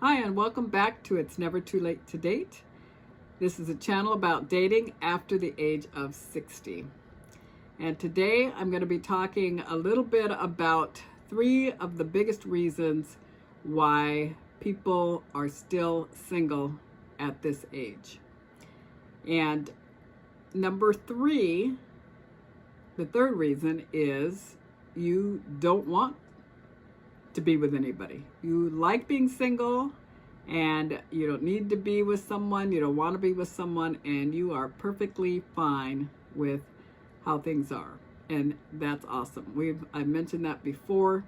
Hi, and welcome back to It's Never Too Late to Date. This is a channel about dating after the age of 60. And today I'm going to be talking a little bit about 3 of the biggest reasons why people are still single at this age. And number 3, the third reason is you don't want to be with anybody. You like being single and you don't need to be with someone, you don't want to be with someone, and you are perfectly fine with how things are. And that's awesome. I've mentioned that before.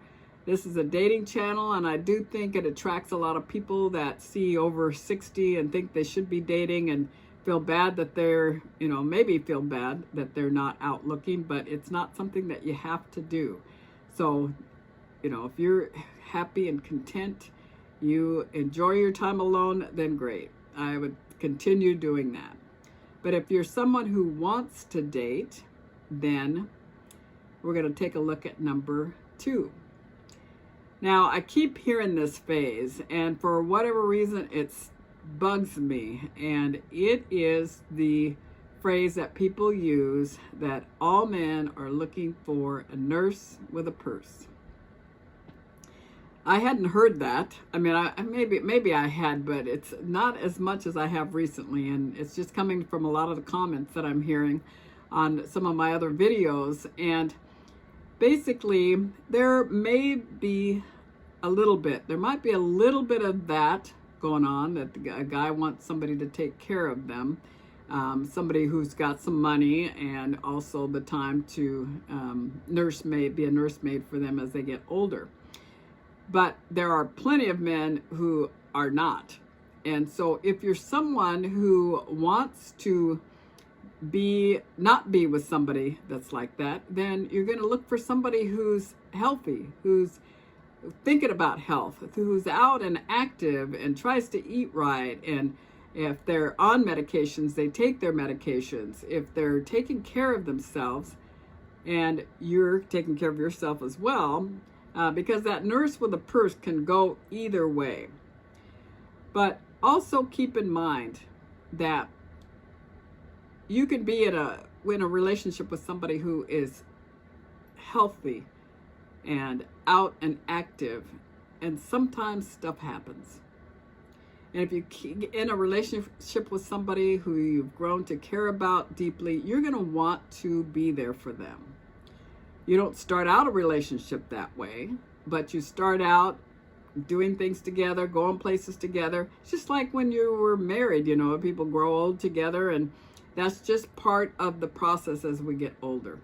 This is a dating channel, and I do think it attracts a lot of people that see over 60 and think they should be dating and feel bad that they're, maybe feel bad that they're not out looking, but it's not something that you have to do. So, if you're happy and content, you enjoy your time alone, then great. I would continue doing that. But if you're someone who wants to date, then we're going to take a look at number 2. Now, I keep hearing this phase, and for whatever reason, it bugs me. And it is the phrase that people use that all men are looking for a nurse with a purse. I hadn't heard that. I mean, maybe I had, but it's not as much as I have recently, and it's just coming from a lot of the comments that I'm hearing on some of my other videos. And basically, there might be a little bit of that going on, that a guy wants somebody to take care of them, somebody who's got some money and also the time to be a nursemaid for them as they get older. But there are plenty of men who are not. And so if you're someone who wants to not be with somebody that's like that, then you're going to look for somebody who's healthy, who's thinking about health, who's out and active and tries to eat right. And if they're on medications, they take their medications. If they're taking care of themselves and you're taking care of yourself as well, because that nurse with a purse can go either way. But also keep in mind that you can be in a relationship with somebody who is healthy and out and active, and sometimes stuff happens. And if you're in a relationship with somebody who you've grown to care about deeply, you're going to want to be there for them. You don't start out a relationship that way, but you start out doing things together, going places together. It's just like when you were married, people grow old together, and that's just part of the process as we get older.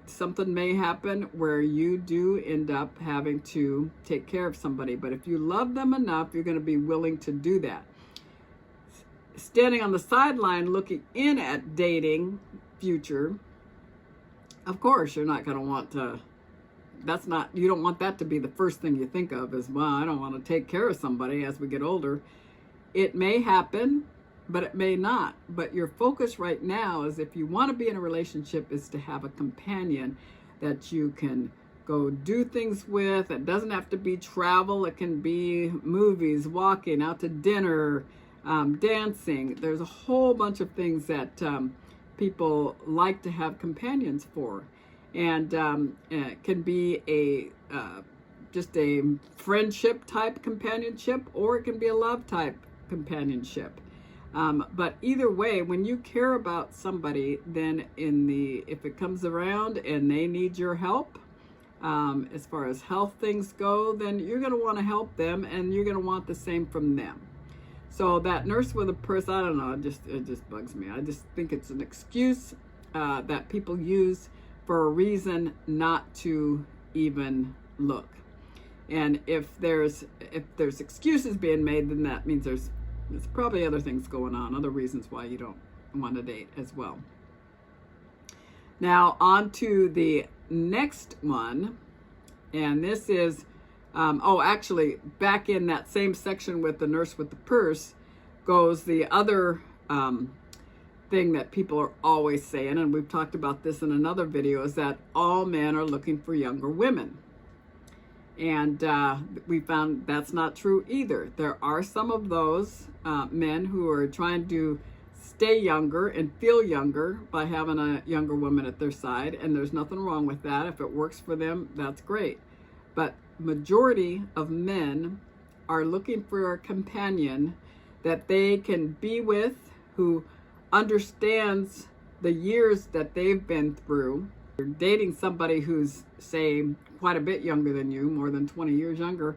Something may happen where you do end up having to take care of somebody, but if you love them enough, you're going to be willing to do that. Standing on the sideline looking in at dating future, of course, you're not going to want to, you don't want that to be the first thing you think of is, well, I don't want to take care of somebody as we get older. It may happen, but it may not. But your focus right now is, if you want to be in a relationship, is to have a companion that you can go do things with. It doesn't have to be travel. It can be movies, walking, out to dinner, dancing. There's a whole bunch of things that people like to have companions for, and it can be just a friendship type companionship, or it can be a love type companionship. But either way, when you care about somebody, then if it comes around and they need your help, as far as health things go, then you're going to want to help them, and you're going to want the same from them. So that nurse with a purse, I don't know, it just bugs me. I just think it's an excuse that people use for a reason not to even look. And if there's excuses being made, then that means there's probably other things going on, other reasons why you don't want to date as well. Now on to the next one, and this is actually, back in that same section with the nurse with the purse goes the other thing that people are always saying, and we've talked about this in another video, is that all men are looking for younger women. And we found that's not true either. There are some of those men who are trying to stay younger and feel younger by having a younger woman at their side, and there's nothing wrong with that. If it works for them, that's great. But majority of men are looking for a companion that they can be with, who understands the years that they've been through. You're dating somebody who's, say, quite a bit younger than you, more than 20 years younger,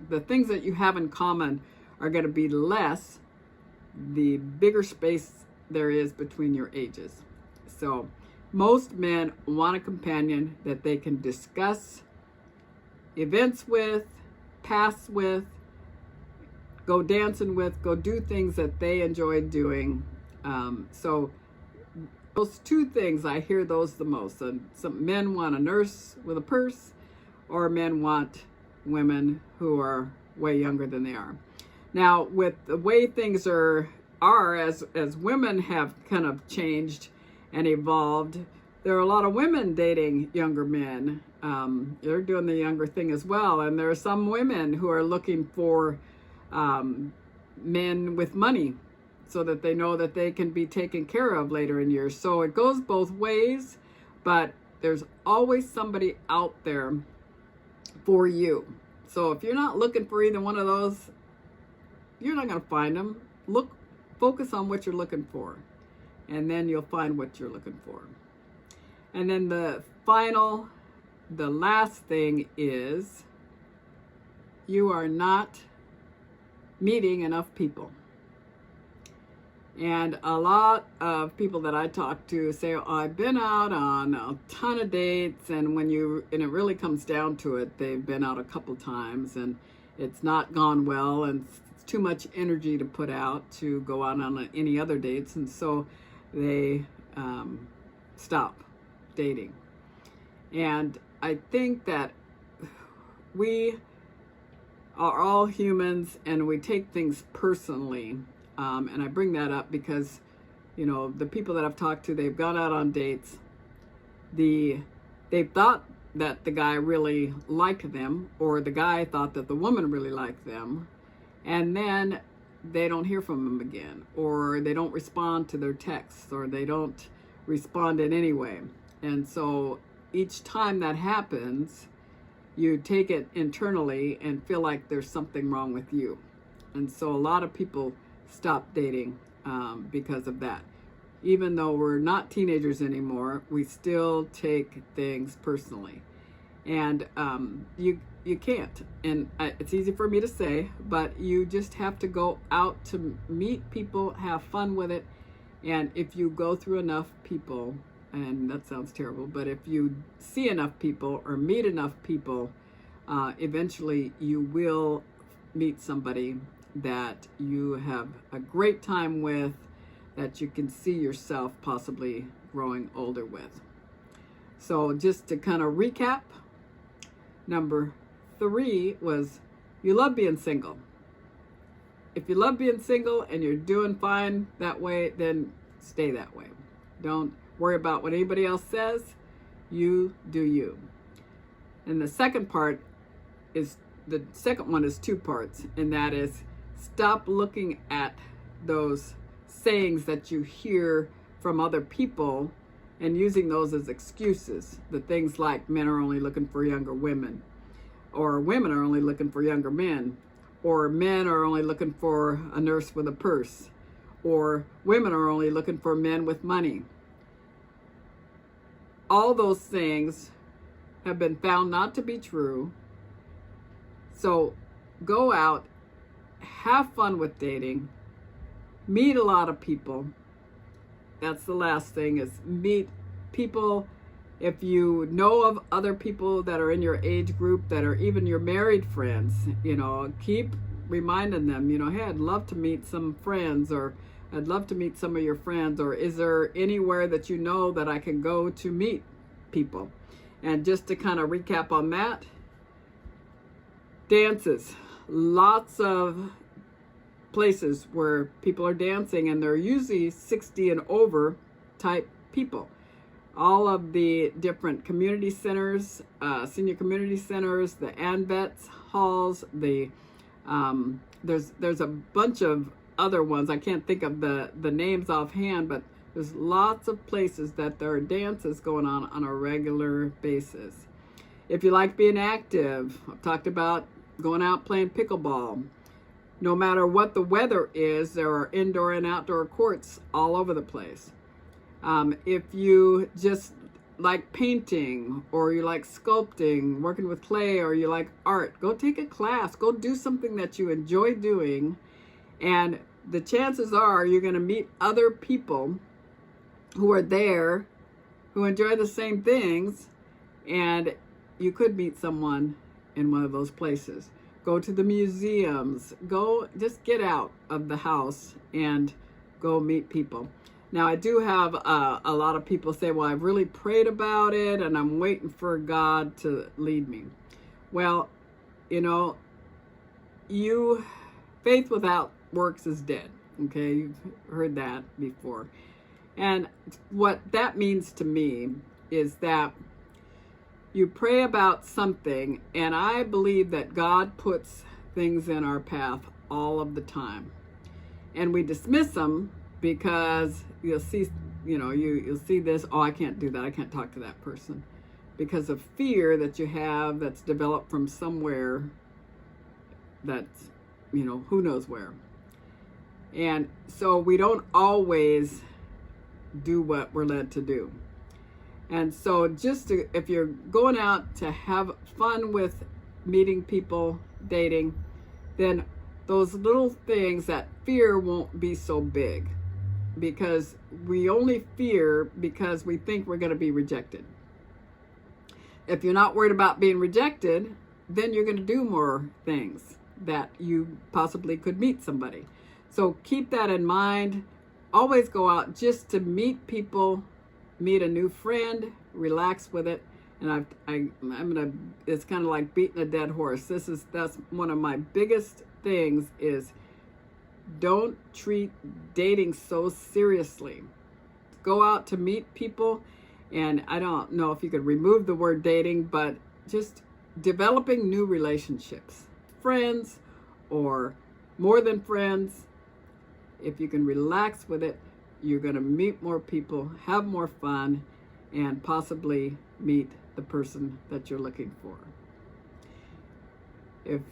the things that you have in common are going to be less the bigger space there is between your ages. So most men want a companion that they can discuss events with, pass with, go dancing with, go do things that they enjoy doing. So those two things, I hear those the most. Some men want a nurse with a purse, or men want women who are way younger than they are. Now, with the way things are as women have kind of changed and evolved, there are a lot of women dating younger men. They're doing the younger thing as well. And there are some women who are looking for men with money so that they know that they can be taken care of later in years. So it goes both ways, but there's always somebody out there for you. So if you're not looking for either one of those, you're not going to find them. Focus on what you're looking for, and then you'll find what you're looking for. And then the last thing is, you are not meeting enough people. And a lot of people that I talk to say, oh, I've been out on a ton of dates, and it really comes down to it, they've been out a couple times and it's not gone well, and it's too much energy to put out to go out on any other dates, and so they stop dating. And I think that we are all humans and we take things personally. And I bring that up because, the people that I've talked to, they've gone out on dates. They thought that the guy really liked them, or the guy thought that the woman really liked them. And then they don't hear from them again, or they don't respond to their texts, or they don't respond in any way. And so each time that happens, you take it internally and feel like there's something wrong with you. And so a lot of people stop dating because of that. Even though we're not teenagers anymore, we still take things personally. And you can't. And it's easy for me to say, but you just have to go out to meet people, have fun with it. And if you go through enough people, and that sounds terrible, but if you see enough people or meet enough people, eventually you will meet somebody that you have a great time with, that you can see yourself possibly growing older with. So just to kind of recap, number 3 was, you love being single. If you love being single and you're doing fine that way, then stay that way. Don't worry about what anybody else says. You do you. And the second one is 2 parts, and that is, stop looking at those sayings that you hear from other people and using those as excuses. The things like men are only looking for younger women, or women are only looking for younger men, or men are only looking for a nurse with a purse, or women are only looking for men with money. All those things have been found not to be true. So go out, have fun with dating, meet a lot of people. That's the last thing, is meet people. If you know of other people that are in your age group, that are even your married friends, keep reminding them, hey, I'd love to meet some friends, or I'd love to meet some of your friends, or is there anywhere that you know that I can go to meet people? And just to kind of recap on that, dances. Lots of places where people are dancing, and they're usually 60 and over type people. all of the different community centers, senior community centers, the ANVETS halls, there's a bunch of other ones. I can't think of the names offhand, but there's lots of places that there are dances going on a regular basis. If you like being active, I've talked about going out playing pickleball. No matter what the weather is, there are indoor and outdoor courts all over the place. If you just like painting, or you like sculpting, working with clay, or you like art, go take a class. Go do something that you enjoy doing, and the chances are you're going to meet other people who are there who enjoy the same things, and you could meet someone in one of those places. Go to the museums. Go, just get out of the house and go meet people. Now, I do have a lot of people say, well, I've really prayed about it and I'm waiting for God to lead me. Well, you know, faith without works is dead. Okay, you've heard that before. And what that means to me is that you pray about something, and I believe that God puts things in our path all of the time. And we dismiss them because you'll see, you'll see this, oh, I can't do that, I can't talk to that person, because of fear that you have that's developed from somewhere that's, who knows where. And so we don't always do what we're led to do. And so if you're going out to have fun with meeting people, dating, then those little things, that fear won't be so big, because we only fear because we think we're going to be rejected. If you're not worried about being rejected, then you're going to do more things that you possibly could meet somebody. So keep that in mind. Always go out just to meet people, meet a new friend, relax with it. And it's kind of like beating a dead horse. That's one of my biggest things is don't treat dating so seriously. Go out to meet people, and I don't know if you could remove the word dating, but just developing new relationships, friends or more than friends. If you can relax with it, you're going to meet more people, have more fun, and possibly meet the person that you're looking for. If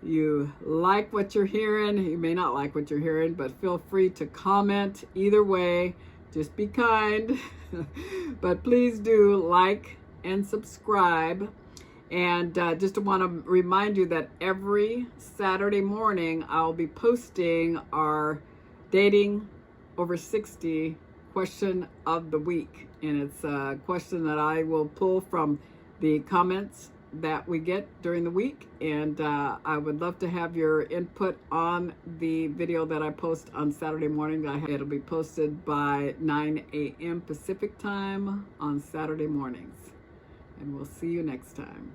you like what you're hearing, you may not like what you're hearing, but feel free to comment either way. Just be kind. But please do like and subscribe. And just want to remind you that every Saturday morning I'll be posting our Dating Over 60 question of the week. And it's a question that I will pull from the comments that we get during the week. And I would love to have your input on the video that I post on Saturday morning. It'll be posted by 9 a.m. Pacific time on Saturday mornings. And we'll see you next time.